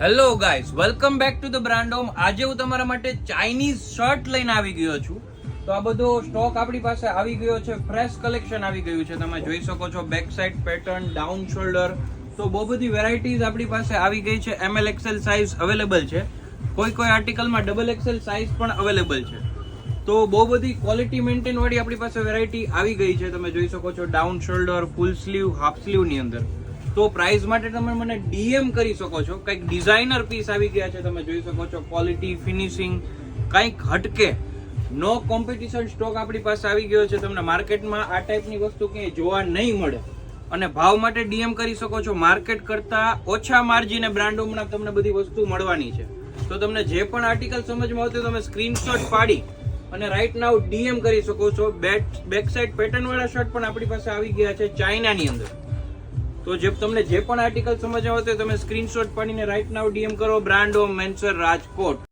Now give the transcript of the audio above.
Hello guys, welcome back to the brand home. આજે હું તમારા માટે ચાઇનીઝ શર્ટ લઈને આવી ગયો છું. તો આ બધો સ્ટોક આપણી પાસે આવી ગયો છે, ફ્રેશ કલેક્શન આવી ગયું છે. તમે જોઈ શકો છો back side pattern, down shoulder, તો બહુ બધી વેરાયટીઝ આપણી પાસે આવી ગઈ છે. ML XL સાઇઝ અવેલેબલ છે. કોઈ આર્ટિકલમાં XXL સાઇઝ પણ અવેલેબલ છે. તો બહુ બધી ક્વોલિટી મેન્ટેન વાળી આપણી પાસે વેરાયટી આવી ગઈ છે. તમે જોઈ શકો છો down shoulder, full sleeve, half sleeve ની અંદર. તો પ્રાઇસ માટે તમે મને DM કરી શકો છો. કંઈક ડિઝાઇનર પીસ આવી ગયા છે. તમે જોઈ શકો છો ક્વોલિટી, ફિનિશિંગ કંઈક હટકે, નો કોમ્પિટિશન સ્ટોક આપણી પાસે આવી ગયો છે. તમને માર્કેટમાં આ ટાઈપની વસ્તુ ક્યાંય જોવા નહીં મળે. અને ભાવ માટે DM કરી શકો છો. માર્કેટ કરતા ઓછા માર્જિને બ્રાન્ડ હોમના તમને બધી વસ્તુ મળવાની છે. તો તમને જે પણ આર્ટિકલ સમજમાં આવતું તમે સ્ક્રીનશોટ પાડી અને રાઈટ નાઉ DM કરી શકો છો. બેક સાઈડ પેટર્ન વાળા શર્ટ પણ આપણી પાસે આવી ગયા છે ચાઇનાની અંદર. તો તમને જે પણ આર્ટિકલ સમજવા હોય તો તમે સ્ક્રીનશોટ પાડીને રાઈટ નાઉ DM કરો. બ્રાન્ડ હોમ, મેન્સર, રાજકોટ.